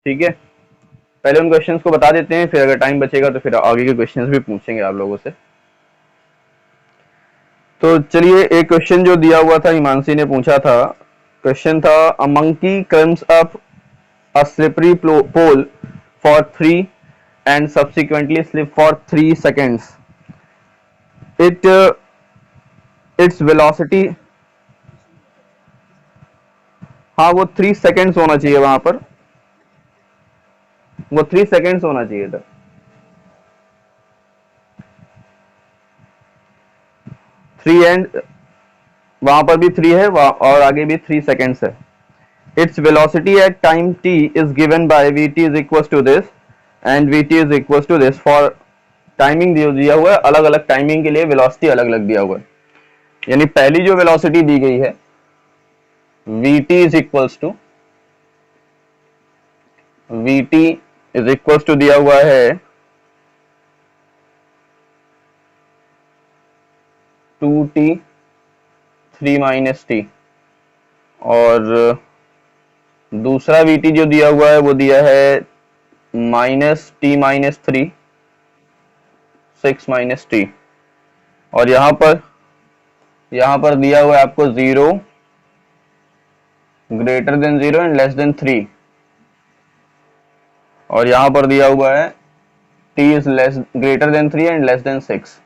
ठीक है, पहले उन क्वेश्चंस को बता देते हैं, फिर अगर टाइम बचेगा तो फिर आगे के क्वेश्चंस भी पूछेंगे आप लोगों से। तो चलिए, एक क्वेश्चन जो दिया हुआ था हिमांशी ने पूछा था, क्वेश्चन था a monkey climbs up a slippery pole for 3 and subsequently slip for 3 seconds. Its velocity, हाँ वो 3 seconds होना चाहिए, वहां पर वो 3 seconds होना चाहिए था। 3 एंड वहां पर भी 3 है और आगे भी 3 seconds है। Its velocity at time t is given by vt is equals to this and vt is equals to this for timing दिया हुआ है, अलग अलग टाइमिंग के लिए वेलोसिटी अलग अलग दिया हुआ है। यानी पहली जो वेलोसिटी दी गई है vt is equals to दिया हुआ है 2t 3 minus t, और दूसरा vt जो दिया हुआ है वो दिया है -t minus 3 6 minus t, और यहां पर दिया हुआ है आपको 0 greater than 0 and less than 3, और यहां पर दिया हुआ है t is less greater than 3 and less than 6।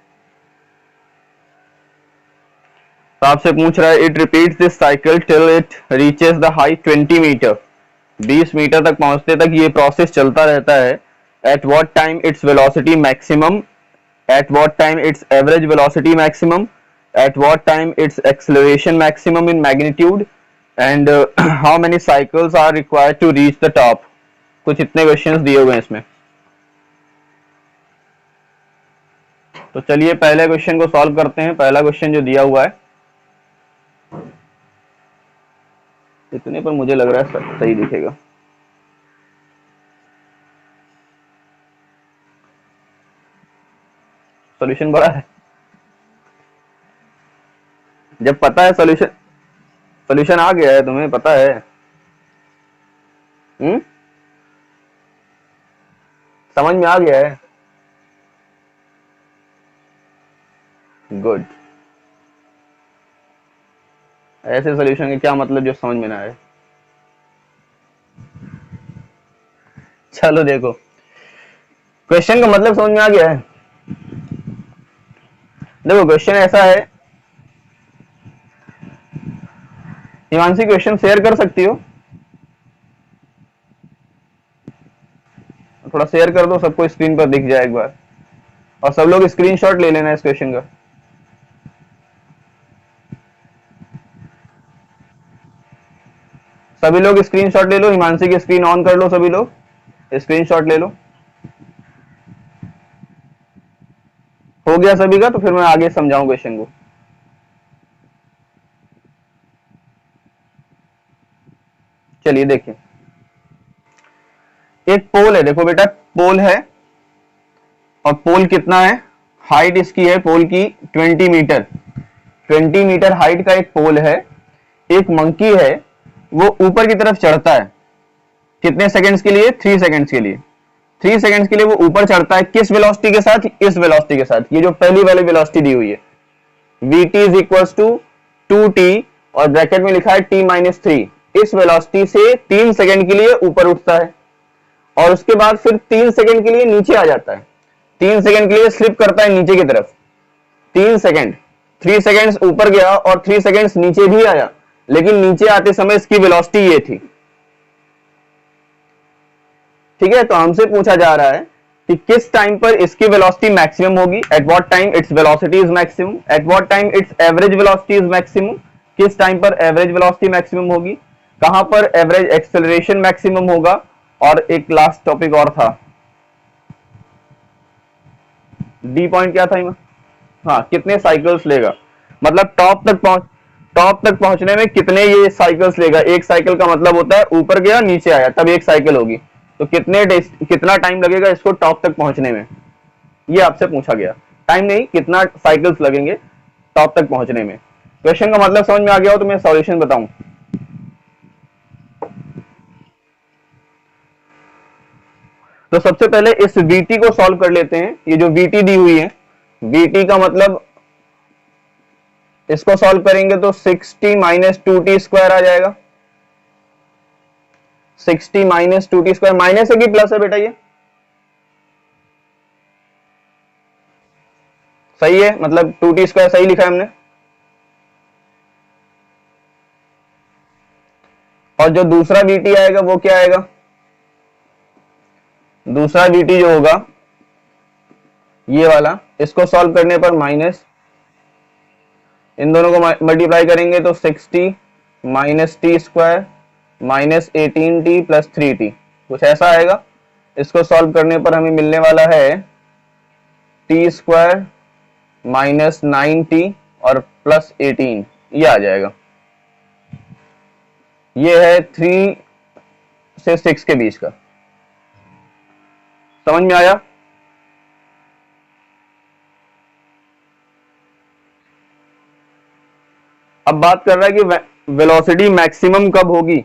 तो आपसे पूछ रहा है it repeats this cycle till it reaches the height 20 meter, 20 meter तक पहुंचने तक ये प्रोसेस चलता रहता है। At what time its velocity maximum, at what time its average velocity maximum, at what time it's acceleration maximum in magnitude, and how many cycles are required to reach the top. कुछ इतने questions दिए हुए हैं इसमें। तो चलिए पहले question को सॉल्व करते हैं। पहला क्वेश्चन जो दिया हुआ है, इतने पर मुझे लग रहा है सही दिखेगा। सॉल्यूशन बड़ा है, जब पता है सॉल्यूशन आ गया है, तुम्हें पता है। समझ में आ गया है, गुड। ऐसे सॉल्यूशन के क्या मतलब जो समझ में ना आए। चलो देखो, क्वेश्चन का मतलब समझ में आ गया है। देखो क्वेश्चन ऐसा है, हिमांशी क्वेश्चन शेयर कर सकती हो, थोड़ा शेयर कर दो, सबको स्क्रीन पर दिख जाए एक बार, और सब लोग स्क्रीनशॉट ले लेना इस क्वेश्चन का। सभी लोग स्क्रीनशॉट ले लो, हिमांशी की स्क्रीन ऑन कर लो, सभी लोग स्क्रीनशॉट ले लो। हो गया सभी का, तो फिर मैं आगे समझाऊं क्वेश्चन को। चलिए देखिए, एक पोल है, देखो बेटा पोल है, और पोल कितना है, हाइट इसकी है पोल की 20 मीटर, 20 मीटर हाइट का एक पोल है। एक मंकी है, वो ऊपर की तरफ चढ़ता है, कितने सेकंड्स के लिए, 3 सेकंड्स के लिए। 3 सेकंड्स के लिए वो ऊपर चढ़ता है, किस वेलोसिटी के साथ, इस वेलोसिटी के साथ, ये जो पहली वाली वेलोसिटी दी हुई है, vt is equal to 2t, और ब्रैकेट में लिखा है t माइनस 3। इस वेलोसिटी से 3 सेकंड के लिए ऊपर उठता है, और उसके बाद फिर 3 सेकंड के लिए नीचे आ जाता है, 3 सेकंड के लिए स्लिप करता है नीचे की तरफ। 3 सेकंड, 3 सेकंड्स ऊपर गया और 3 सेकंड्स नीचे भी आया, लेकिन नीचे आते समय इसकी वेलोसिटी ये थी। ठीक है, तो हमसे पूछा जा रहा है कि किस टाइम पर इसकी वेलोसिटी मैक्सिमम होगी, eight what time its velocity is maximum, at what time its average velocity is maximum, किस टाइम पर एवरेज वेलोसिटी मैक्सिमम होगी, कहां पर एवरेज एक्सेलरेशन मैक्सिमम होगा, और एक लास्ट टॉपिक और था, डी पॉइंट क्या था, हाँ कितने साइकिल्स लेगा, मतलब टॉप तक पहुंचने में कितने ये साइकिल्स लेगा। एक साइकिल का मतलब होता है ऊपर गया नीचे आया तब एक साइकिल होगी, तो कितना टाइम लगेगा इसको टॉप तक पहुंचने में, ये आपसे पूछा गया। टाइम नहीं, कितना साइकिल्स लगेंगे टॉप तक पहुंचने में। क्वेश्चन का मतलब समझ में आ गया हो तो मैं सॉल्यूशन बताऊं। तो सबसे पहले इस vt को सॉल्व कर लेते हैं। ये जो vt दी हुई है, vt का मतलब इसको सॉल्व करेंगे तो 60 माइनस 2t स्क्वायर आ जाएगा। 60 माइनस 2t स्क्वायर, माइनस है कि प्लस है बेटा? ये सही है, मतलब 2t स्क्वायर सही लिखा है हमने। और जो दूसरा vt आएगा वो क्या आएगा? दूसरा vt जो होगा ये वाला, इसको सॉल्व करने पर माइनस, इन दोनों को मल्टीप्लाई करेंगे तो 60 minus T square minus 18t plus 3t, कुछ ऐसा आएगा। इसको सॉल्व करने पर हमें मिलने वाला है टी स्क्वायर माइनस 9t और प्लस 18, ये आ जाएगा। ये है 3 से 6 के बीच का। समझ में आया? अब बात कर रहा है कि वेलोसिटी मैक्सिमम कब होगी,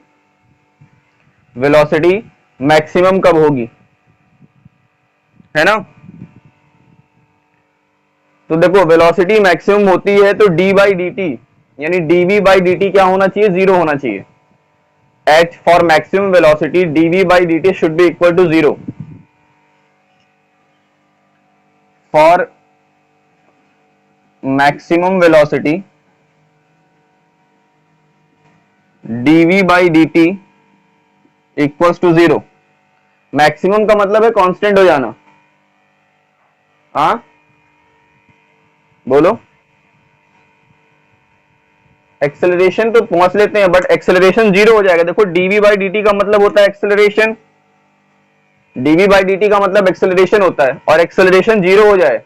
वेलोसिटी मैक्सिमम कब होगी, है ना? तो देखो वेलोसिटी मैक्सिमम होती है तो d बाई डी टी यानी dv बाई डी टी क्या होना चाहिए? 0 होना चाहिए। At for maximum velocity dv by D t should be equal to 0। For maximum velocity dv by D t equals to 0। Maximum का मतलब है कांस्टेंट हो जाना। हाँ बोलो। एक्सेलरेशन तो पहुंच लेते हैं बट एक्सेलरेशन 0 हो जाएगा। देखो dv बाई डी टी का मतलब होता है acceleration, dv by D T का मतलब एक्सेलरेशन होता है, और एक्सेलरेशन 0 हो जाए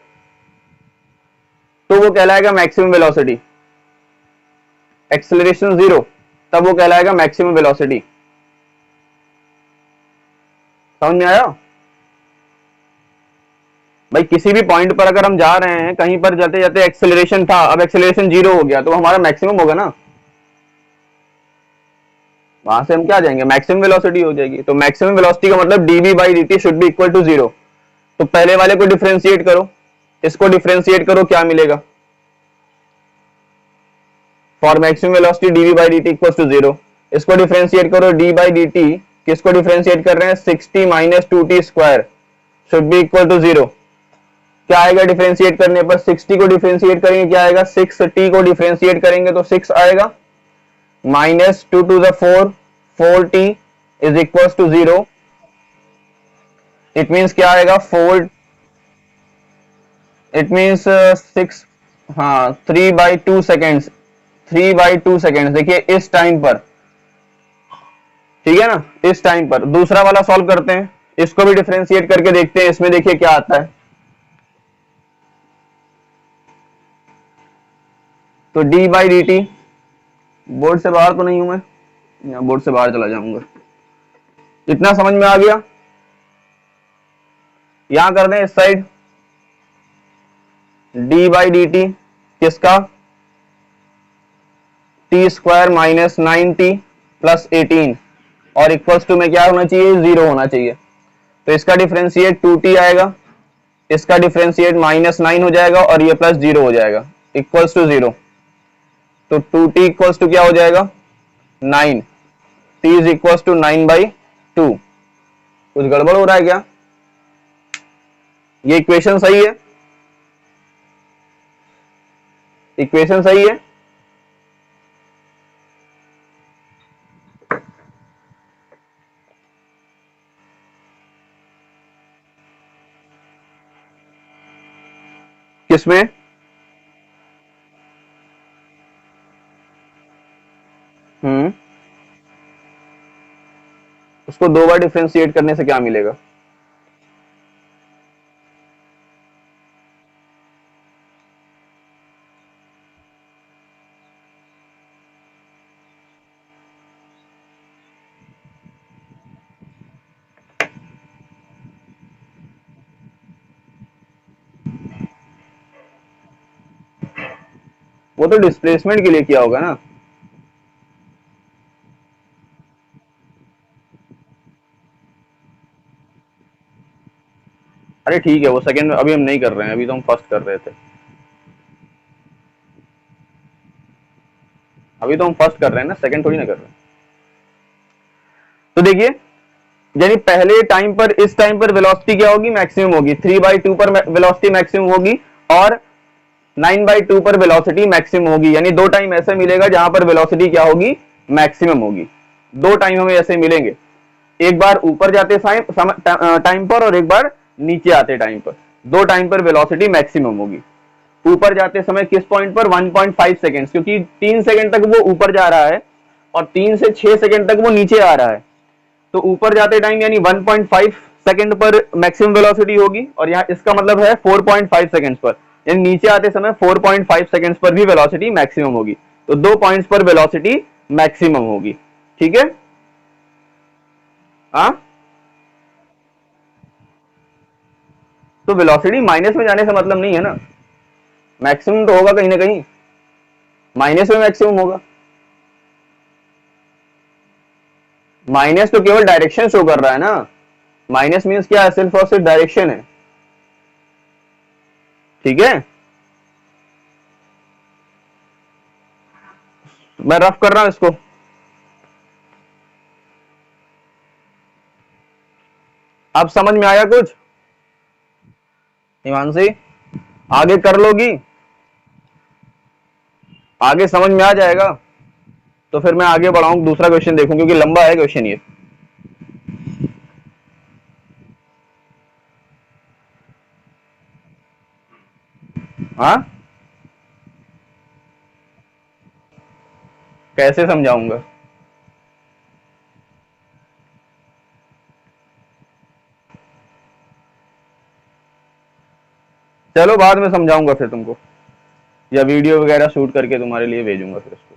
तो वो कहलाएगा मैक्सिमम वेलोसिटी। एक्सेलरेशन 0 तब वो कहलाएगा मैक्सिमम वेलोसिटी। समझ में आया भाई? किसी भी पॉइंट पर अगर हम जा रहे हैं, कहीं पर जाते जाते एक्सेलरेशन था, अब एक्सेलरेशन 0 हो गया तो हमारा मैक्सिमम होगा ना, वहां से हम क्या जाएंगे? मैक्सिमम वेलोसिटी हो जाएगी। तो मैक्सिमम वेलोसिटी का मतलब dv by dt should be equal to 0। तो पहले वाले को डिफरेंशिएट करो, इसको डिफरेंशिएट करो, क्या मिलेगा? For maximum velocity dv by dt equal to 0। इसको डिफरेंशिएट करो, d बाई dt, किसको डिफरेंशिएट कर रहे हैं? 60 minus 2t square should be equal to 0। क्या आएगा डिफरेंशिएट करने पर? 60 को डिफरेंशिएट करेंगे क्या आएगा? 6t को डिफरेंशिएट करेंगे तो 6 आएगा, minus 2 to the 4, 4t is equal to 0। It means क्या आएगा? 4, इट मीन्स 6, हाँ 3/2 सेकेंड्स, 3/2 सेकेंड्स। देखिए इस टाइम पर, ठीक है ना, इस टाइम पर। दूसरा वाला सॉल्व करते हैं, इसको भी डिफरेंशिएट करके देखते हैं, इसमें देखिए क्या आता है। तो d by D T, board से बाहर तो नहीं हूं मैं, या बोर्ड से बाहर चला जाऊंगा। इतना समझ में आ गया? यहां कर दें इस side d by D T किसका? T square minus 9t plus 18 और इक्वल्स टू में क्या होना चाहिए? 0 होना चाहिए। तो इसका डिफरेंशिएट 2t आएगा, इसका डिफरेंशिएट माइनस 9 हो जाएगा और ये प्लस 0 हो जाएगा, इक्वल्स टू 0। तो 2t इक्वल्स टू क्या हो जाएगा? 9। t is equals to 9/2। कुछ गड़बड़ हो रहा है क्या? ये इक्वेशन सही है? इक्वेशन सही है? किसमें? उसको 2 बार डिफरेंशिएट करने से क्या मिलेगा? वो तो डिस्प्लेसमेंट के लिए किया होगा ना। अरे ठीक है, वो सेकंड अभी हम नहीं कर रहे हैं, अभी तो हम फर्स्ट कर रहे थे। अभी तो हम फर्स्ट कर रहे हैं ना, सेकंड थोड़ी ना कर रहे हैं। तो देखिए, यानी पहले टाइम पर, इस टाइम पर वेलोसिटी क्या होगी, मैक्सिमम होगी। 3/2 पर वेलोसिटी मैक्सिमम होगी और 9/2 पर वेलोसिटी मैक्सिमम होगी। यानी दो टाइम ऐसे मिलेगा जहां पर वेलोसिटी क्या होगी, मैक्सिमम होगी। दो टाइम हमें ऐसे मिलेंगे, एक बार ऊपर जाते टाइम पर और एक बार नीचे आते टाइम पर। दो टाइम पर वेलोसिटी मैक्सिमम होगी। ऊपर जाते समय किस पॉइंट पर, 1.5 सेकेंड, क्योंकि 3 सेकेंड तक वो ऊपर जा रहा है और 3 से 6 सेकेंड तक वो नीचे आ रहा है। तो ऊपर जाते टाइम यानी 1.5 सेकेंड पर मैक्सिमम वेलोसिटी होगी, और यहाँ इसका मतलब है 4.5 सेकेंड पर, यानी नीचे आते समय 4.5 सेकेंड पर भी वेलोसिटी मैक्सिमम होगी। तो 2 पॉइंट्स पर वेलोसिटी मैक्सिमम होगी। ठीक है, हाँ। तो वेलोसिटी माइनस में जाने से मतलब नहीं है ना, मैक्सिमम तो होगा कहीं ना कहीं, माइनस में मैक्सिमम होगा। माइनस तो केवल डायरेक्शन शो कर रहा है ना, माइनस मीन्स क्या है, सिर्फ और सिर्फ डायरेक्शन है। ठीक है, मैं रफ कर रहा हूं इसको। अब समझ में आया कुछ हिमांशी, आगे कर लोगी, आगे समझ में आ जाएगा तो फिर मैं आगे बढ़ाऊं, दूसरा क्वेश्चन देखूं, क्योंकि लंबा है क्वेश्चन ये। हाँ, कैसे समझाऊंगा? चलो बाद में समझाऊंगा फिर तुमको, या वीडियो वगैरह शूट करके तुम्हारे लिए भेजूंगा फिर उसको।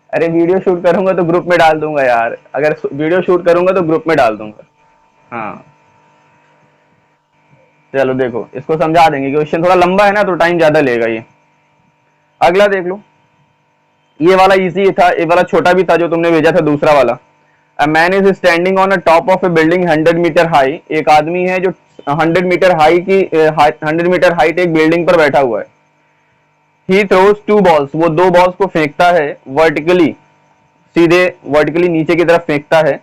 अरे वीडियो शूट करूंगा तो ग्रुप में डाल दूंगा यार, अगर वीडियो शूट करूंगा तो ग्रुप में डाल दूंगा। हाँ, चलो देखो, इसको समझा देंगे, क्वेश्चन थोड़ा लंबा है ना तो टाइम ज्यादा लेगा ये। अगला देख लो, ये वाला इजी था, ये वाला छोटा भी था जो तुमने भेजा था, दूसरा वाला। A man is standing on a top of a building 100 meter high. एक आदमी है जो 100 मीटर हाई की 100 मीटर हाइट एक बिल्डिंग पर बैठा हुआ है। ही थ्रोज 2 बॉल्स, वो 2 बॉल्स को फेंकता है वर्टिकली, सीधे वर्टिकली नीचे की तरफ फेंकता है।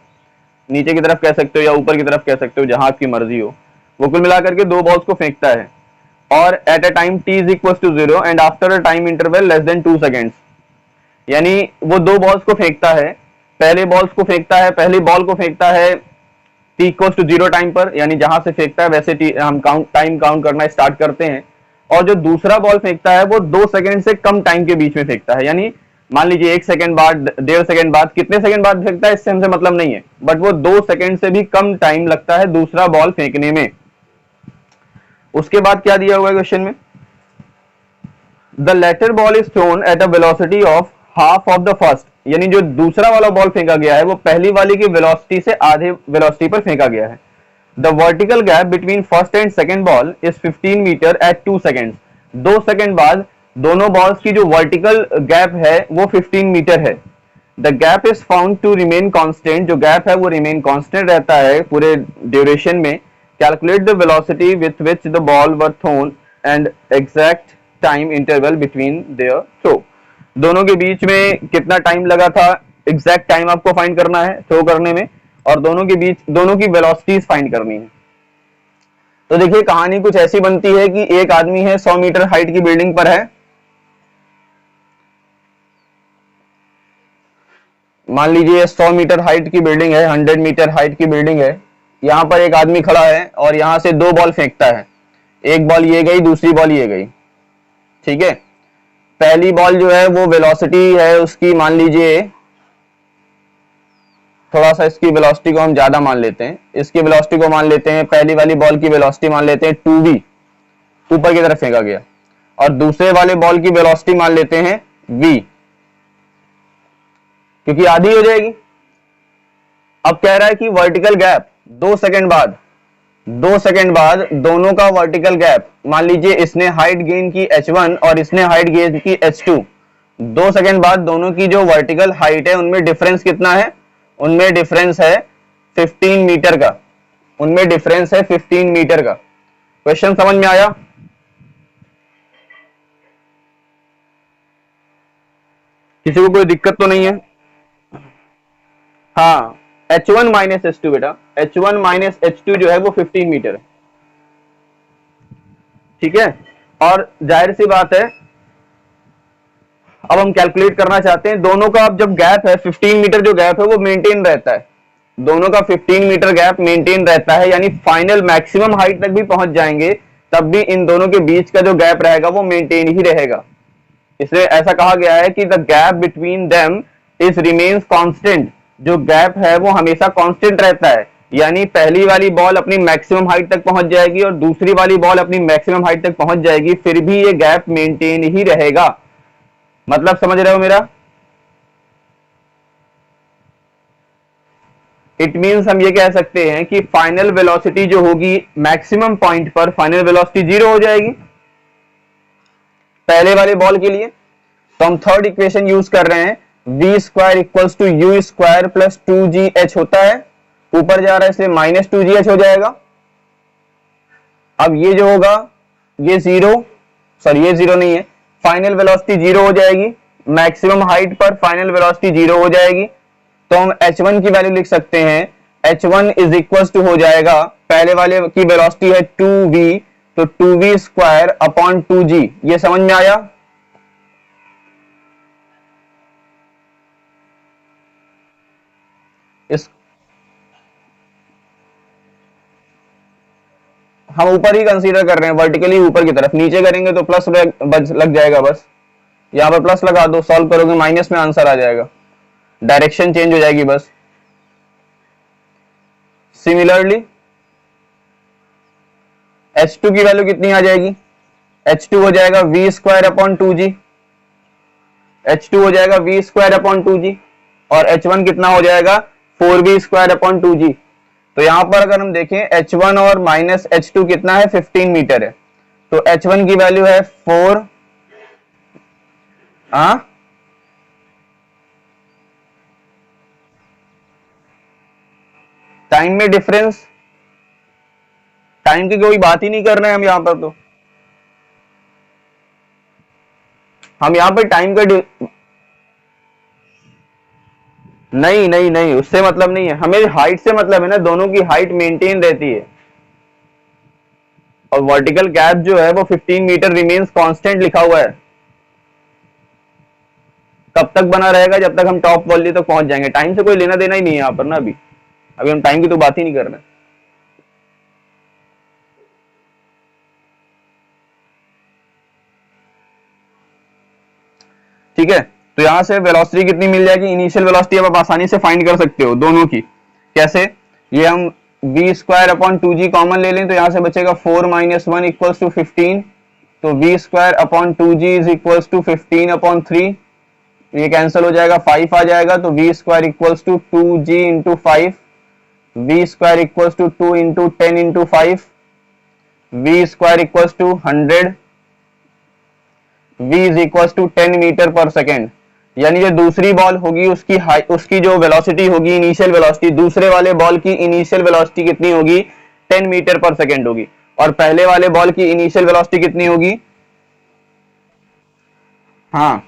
नीचे की तरफ कह सकते हो या ऊपर की तरफ कह सकते हो, जहां आपकी मर्जी हो। वो कुल मिलाकर के 2 बॉल्स को फेंकता है, और at a time t is equal to 0 and after a time interval less than 2 seconds. यानी वो 2 बॉल्स को फेंकता है, पहले बॉल्स को फेंकता है, पहली बॉल को फेंकता है t इक्वल टू 0 टाइम पर, यानी जहां से फेंकता है वैसे हम टाइम काउंट करना स्टार्ट करते हैं। और जो दूसरा बॉल फेंकता है वो 2 सेकंड से कम टाइम के बीच में फेंकता है। यानी मान लीजिए 1 सेकंड बाद, 1.5 सेकंड बाद, कितने सेकंड बाद फेंकता है इससे हमसे मतलब नहीं है, बट वो 2 सेकंड से भी कम टाइम लगता है दूसरा बॉल फेंकने में। उसके बाद क्या दिया हुआ है क्वेश्चन में, the latter ball is thrown at a velocity of half of the first. यानी जो दूसरा वाला बॉल फेंका गया है वो पहली वाली की वेलोसिटी से आधे वेलोसिटी पर फेंका गया है। The vertical gap between first and second ball is 15 metre at 2 seconds. 2 second बाद दोनों बॉल्स की जो वर्टिकल गैप है वो 15 मीटर है। The gap is found to remain constant, जो गैप है वो रिमेन कांस्टेंट रहता है पूरे ड्यूरेशन में। Calculate the velocity with which the ball were thrown and exact time interval between their throw. दोनों के बीच में कितना टाइम लगा था, एग्जैक्ट टाइम आपको फाइंड करना है थ्रो करने में, और दोनों के बीच, दोनों की वेलोसिटीज फाइंड करनी है। तो देखिए कहानी कुछ ऐसी बनती है कि एक आदमी है 100 मीटर हाइट की बिल्डिंग पर है। मान लीजिए 100 मीटर हाइट की बिल्डिंग है, 100 मीटर हाइट की बिल्डिंग है। यहां पर एक आदमी खड़ा है और यहां से 2 बॉल फेंकता है, एक बॉल ये गई, दूसरी बॉल ये गई। ठीक है, पहली बॉल जो है वो वेलोसिटी है उसकी, मान लीजिए थोड़ा सा इसकी वेलोसिटी को हम ज्यादा मान लेते हैं, इसकी वेलोसिटी को मान लेते हैं, पहली वाली बॉल की वेलोसिटी मान लेते हैं 2v, ऊपर की तरफ फेंका गया, और दूसरे वाले बॉल की वेलोसिटी मान लेते हैं v, क्योंकि आधी हो जाएगी। अब कह रहा है कि वर्टिकल गैप 2 सेकंड बाद, 2 सेकंड बाद दोनों का वर्टिकल गैप, मान लीजिए इसने हाइट गेन की h1 और इसने हाइट गेन की h2। 2 सेकंड बाद दोनों की जो वर्टिकल हाइट है उनमें डिफरेंस कितना है, उनमें डिफरेंस है 15 मीटर का, उनमें डिफरेंस है 15 मीटर का। क्वेश्चन समझ में आया? किसी को कोई दिक्कत तो नहीं है? हाँ, H1 माइनस H2 बेटा, H1 माइनस H2 जो है वो 15 मीटर है, ठीक है। और जाहिर सी बात है, अब हम कैलकुलेट करना चाहते हैं दोनों का। अब जब गैप है 15 मीटर, जो गैप है वो मेंटेन रहता है, दोनों का 15 मीटर गैप मेंटेन रहता है, यानी फाइनल मैक्सिमम हाइट तक भी पहुंच जाएंगे तब भी इन दोनों के बीच का जो गैप रहेगा वो मेंटेन ही रहेगा। इसलिए ऐसा कहा गया है कि the gap between them is remains constant, जो गैप है वो हमेशा कांस्टेंट रहता है, यानी पहली वाली बॉल अपनी मैक्सिमम हाइट तक पहुंच जाएगी और दूसरी वाली बॉल अपनी मैक्सिमम हाइट तक पहुंच जाएगी, फिर भी ये गैप मेंटेन ही रहेगा। मतलब समझ रहे हो मेरा? इट मीन्स हम ये कह सकते हैं कि फाइनल वेलोसिटी जो होगी मैक्सिमम पॉइंट पर, फाइनल वेलोसिटी 0 हो जाएगी पहले वाले बॉल के लिए। तो हम थर्ड इक्वेशन यूज कर रहे हैं, v square equals to u square plus 2gh होता है, ऊपर जा रहा है इसलिए माइनस 2gh हो जाएगा। अब ये जो होगा ये 0, सॉरी ये 0 नहीं है, फाइनल वेलोसिटी 0 हो जाएगी, मैक्सिमम हाइट पर फाइनल वेलोसिटी 0 हो जाएगी। तो हम h1 की वैल्यू लिख सकते हैं, h1 इज इक्वल टू हो जाएगा, पहले वाले की वेलोसिटी है 2v, तो 2v स्क्वायर अपॉन 2g। ये समझ में आया? इस हम ऊपर ही कंसीडर कर रहे हैं, वर्टिकली ऊपर की तरफ, नीचे करेंगे तो प्लस लग जाएगा, बस यहां पर प्लस लगा दो, सॉल्व करोगे माइनस में आंसर आ जाएगा, डायरेक्शन चेंज हो जाएगी बस। सिमिलरली H2 की वैल्यू कितनी आ जाएगी, H2 हो जाएगा v square upon 2g, H2 हो जाएगा v स्क्वायर अपॉन 2g, और H1 कितना हो जाएगा 4v स्क्वायर अपॉन 2g। तो यहां पर अगर हम देखें H1 और माइनस H2 कितना है, 15 मीटर है, तो H1 की वैल्यू है 4, टाइम में डिफरेंस, टाइम की कोई बात ही नहीं कर रहे हैं हम यहां पर, तो हम यहां पर टाइम का नहीं नहीं नहीं, उससे मतलब नहीं है, हमें हाइट से मतलब है ना, दोनों की हाइट मेंटेन रहती है और वर्टिकल गैप जो है वो 15 मीटर रिमेन्स कांस्टेंट लिखा हुआ है। कब तक बना रहेगा, जब तक हम टॉप वैल्यू तक पहुंच जाएंगे। टाइम से कोई लेना देना ही नहीं है यहां पर ना, अभी हम टाइम की तो बात ही नहीं कर रहे। ठीक है, तो यहां से वेलोसिटी कितनी मिल जाएगी, इनिशियल वेलोसिटी अब आप आसानी से फाइंड कर सकते हो दोनों की। कैसे? ये हम v square upon 2g common ले लें तो यहां से बचेगा 4 माइनस 1 इक्वल्स टू 15, तो v square upon 2g is equals to 15 upon 3, ये कैंसिल हो जाएगा, 5 आ जाएगा, तो v square equals to 2g into 5, v square equals to 2 into 10 into 5, v square equals to 100, v is equal to 10 metre पर second. यानी जो दूसरी ball होगी उसकी जो वेलोसिटी होगी, इनिशियल वेलोसिटी, दूसरे वाले बॉल की इनिशियल वेलोसिटी कितनी होगी, 10 मीटर पर सेकेंड होगी, और पहले वाले बॉल की इनिशियल वेलोसिटी कितनी होगी, हाँ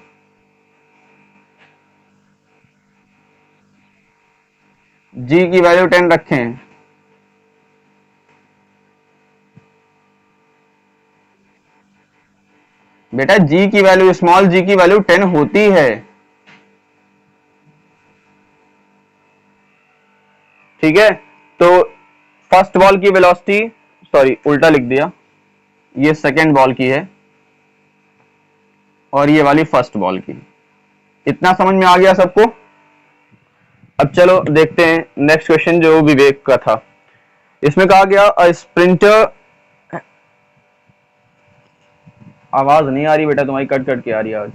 g की वैल्यू 10 रखें, बेटा g की वैल्यू, स्मॉल g की वैल्यू 10 होती है, ठीक है। तो फर्स्ट बॉल की वेलोसिटी, सॉरी उल्टा लिख दिया, ये सेकेंड बॉल की है और ये वाली फर्स्ट बॉल की। इतना समझ में आ गया सबको? अब चलो देखते हैं नेक्स्ट क्वेश्चन जो विवेक का था। इसमें कहा गया अ स्प्रिंटर, आवाज नहीं आ रही बेटा तुम्हारी, कट कट के आ रही है आज।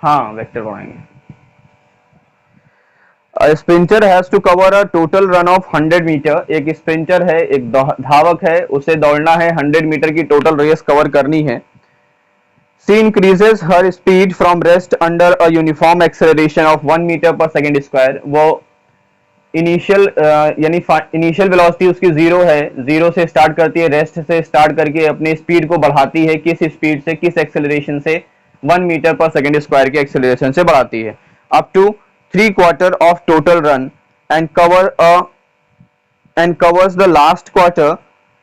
हाँ वेक्टर पढ़ाएंगे। A sprinter has to cover a total run of 100 metre. एक स्प्रिंटर है, एक धावक है, उसे दौड़ना है 100 मीटर की टोटल रेस कवर करनी है। She increases her speed from rest under a uniform acceleration of 1 metre पर सेकेंड स्क्वायर। वो इनिशियल यानी इनिशियल वेलोसिटी उसकी जीरो है, जीरो से स्टार्ट करती है, रेस्ट से स्टार्ट करके अपनी स्पीड को बढ़ाती है, किस स्पीड से, किस एक्सेलरेशन से, 1 मीटर पर सेकेंड स्क्वायर के एक्सेलरेशन से बढ़ाती है, up to 3/4 of total run and covers the last quarter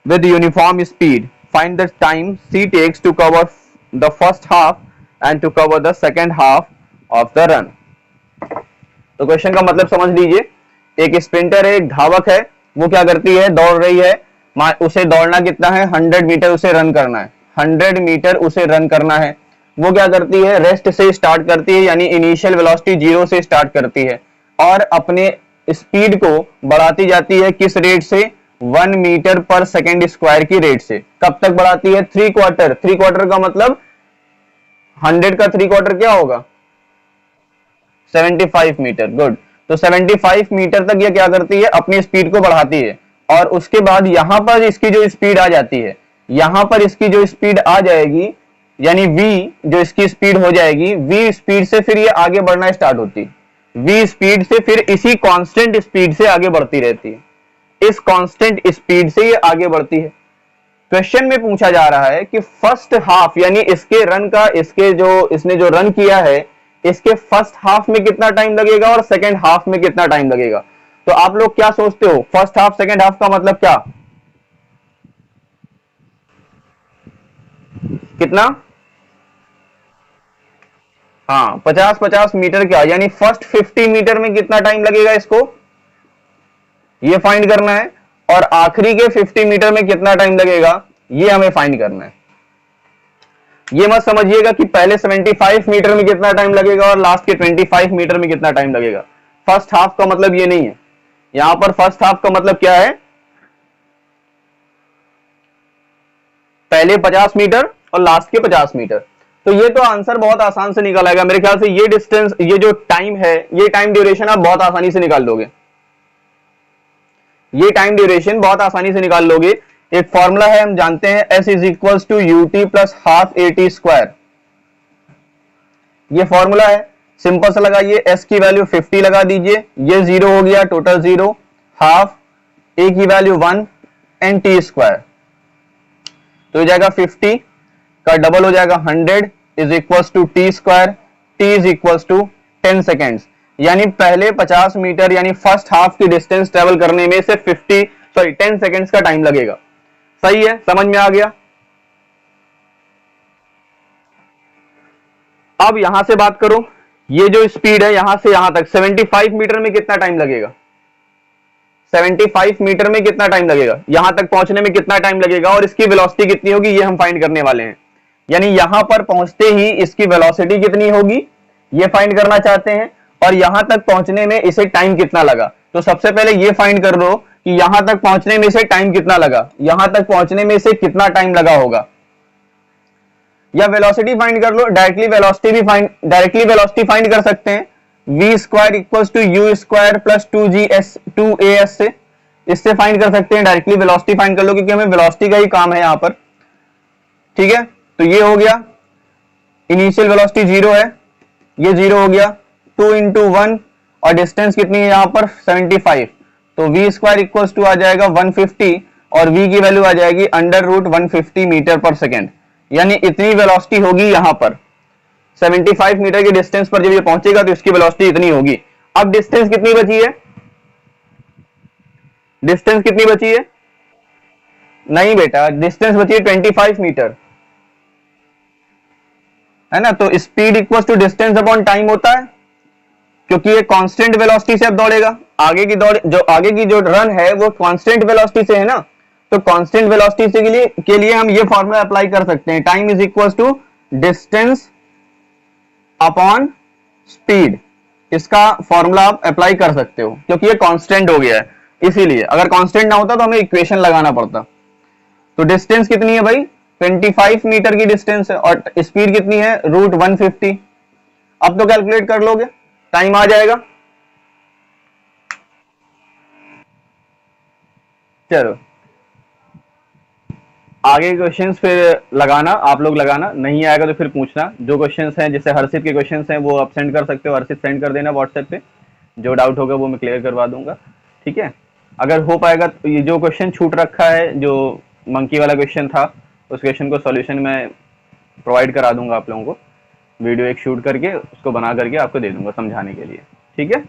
with uniform speed. Find the time c takes to cover the first half and to cover the second half of the run. तो question का मतलब समझ लीजिए, एक sprinter है, एक धावक है, वो क्या करती है, दौड़ रही है, उसे दौड़ना कितना है, 100 मीटर उसे रन करना है, 100 मीटर उसे रन करना है। वो क्या करती है, रेस्ट से स्टार्ट करती है, यानी इनिशियल वेलोसिटी जीरो से स्टार्ट करती है और अपने स्पीड को बढ़ाती जाती है, किस रेट से, 1 मीटर पर सेकेंड स्क्वायर की रेट से। कब तक बढ़ाती है, 3/4। 3/4 का मतलब 100 का 3/4 क्या होगा, 75 मीटर। गुड। तो 75 मीटर तक ये क्या करती है, अपनी स्पीड को बढ़ाती है और उसके बाद यहां पर इसकी जो स्पीड आ जाती है, यहां पर इसकी जो स्पीड आ जाएगी, यानी v जो इसकी स्पीड हो जाएगी, v स्पीड से फिर ये आगे बढ़ना स्टार्ट होती है, v स्पीड से फिर इसी कांस्टेंट स्पीड से आगे बढ़ती रहती है, इस कांस्टेंट स्पीड से ये आगे बढ़ती है। क्वेश्चन में पूछा जा रहा है कि फर्स्ट हाफ, यानी इसके रन का, इसने जो रन किया है, इसके फर्स्ट हाफ में कितना टाइम लगेगा और सेकेंड हाफ में कितना टाइम लगेगा। तो आप लोग क्या सोचते हो, फर्स्ट हाफ सेकेंड हाफ का मतलब क्या, कितना, हाँ 50-50 मीटर क्या, यानी फर्स्ट 50 मीटर में कितना टाइम लगेगा इसको, ये फाइंड करना है, और आखिरी के 50 मीटर में कितना टाइम लगेगा, ये हमें फाइंड करना है। ये मत समझिएगा कि पहले 75 मीटर में कितना टाइम लगेगा और लास्ट के 25 मीटर में कितना टाइम लगेगा। फर्स्ट हाफ का मतलब ये नहीं है, यहां पर फर्स्ट हाफ का मतलब क्या है, पहले 50 मीटर और लास्ट के 50 मीटर। तो ये तो आंसर बहुत आसान से निकल आएगा मेरे ख्याल से। ये डिस्टेंस, ये जो टाइम है, ये टाइम ड्यूरेशन आप बहुत आसानी से निकाल लोगे, ये टाइम ड्यूरेशन बहुत आसानी से निकाल लोगे। एक फॉर्मूला है, हम जानते हैं, S is equal to u t plus half AT square. ये फॉर्मूला है, सिंपल सा लगाइए, S की वैल्यू 50 लगा दीजिए, ये 0 हो गया, टोटल 0, हाफ A की वैल्यू 1 एंड T स्क्वायर, तो हो जाएगा 50 का डबल हो जाएगा 100 is equal to T square, T is equal to 10 seconds. यानी पहले 50 मीटर यानी फर्स्ट हाफ की डिस्टेंस ट्रेवल करने में से 10 सेकेंड्स का टाइम लगेगा। सही है, समझ में आ गया। अब यहां से बात करो, ये जो स्पीड है यहां से यहां तक 75 मीटर में कितना टाइम लगेगा, 75 मीटर में कितना टाइम लगेगा, यहां तक पहुंचने में कितना टाइम लगेगा और इसकी वेलोसिटी कितनी होगी, ये हम फाइंड करने वाले हैं। यानी यहां पर पहुंचते ही इसकी वेलोसिटी कितनी होगी, ये फाइंड करना चाहते हैं, और यहां तक पहुंचने में इसे टाइम कितना लगा। तो सबसे पहले ये फाइंड कर लो कि यहां तक पहुंचने में इसे टाइम कितना लगा, यहां तक पहुंचने में इसे कितना टाइम लगा होगा, या वेलोसिटी फाइंड कर लो, डायरेक्टली वेलोसिटी फाइंड कर सकते हैं, v square equals to u square plus 2as से, इससे फाइंड कर सकते हैं, डायरेक्टली वेलोसिटी फाइंड कर लो, क्योंकि हमें वेलोसिटी का ही काम है यहां पर। ठीक है, तो ये हो गया, इनिशियल वेलोसिटी 0 है, ये 0 हो गया, 2 × 1 और डिस्टेंस कितनी है यहां पर 75, तो v स्क्वायर इक्वल्स टू आ जाएगा 150 और v की वैल्यू आ जाएगी √150 मीटर पर सेकेंड। यानी इतनी वेलोसिटी होगी यहां पर 75 मीटर की डिस्टेंस पर जब ये पहुंचेगा तो इसकी वेलोसिटी इतनी होगी। अब डिस्टेंस कितनी बची है, डिस्टेंस कितनी बची है, नहीं बेटा, डिस्टेंस बची है 25 मीटर, है ना। तो speed equals to distance upon time होता है, क्योंकि ये कांस्टेंट वेलोसिटी से अब दौड़ेगा, आगे की जो रन है वो कांस्टेंट वेलोसिटी से है ना, तो कांस्टेंट वेलोसिटी से के लिए हम ये फॉर्मूला अप्लाई कर सकते हैं, time is equals to distance upon speed. इसका फॉर्मूला आप अप्लाई कर सकते हो, क्योंकि ये कांस्टेंट हो गया है, इसीलिए। अगर कांस्टेंट ना होता तो हमें इक्वेशन लगाना पड़ता। तो डिस्टेंस कितनी है भाई, 25 मीटर की डिस्टेंस है और स्पीड कितनी है √150। अब तो कैलकुलेट कर लोगे, टाइम आ जाएगा। चलो आगे क्वेश्चंस फिर लगाना, आप लोग लगाना, नहीं आएगा तो फिर पूछना। जो क्वेश्चंस हैं, जैसे हर्षित के क्वेश्चंस हैं वो आप सेंड कर सकते हो, हर्षित सेंड कर देना व्हाट्सएप पे, जो डाउट होगा वो मैं क्लियर करवा दूंगा, ठीक है। अगर हो पाएगा तो ये जो क्वेश्चन छूट रखा है, जो मंकी वाला क्वेश्चन था, उस क्वेश्चन को सॉल्यूशन मैं प्रोवाइड करा दूंगा आप लोगों को, वीडियो एक शूट करके उसको बना करके आपको दे दूंगा समझाने के लिए, ठीक है।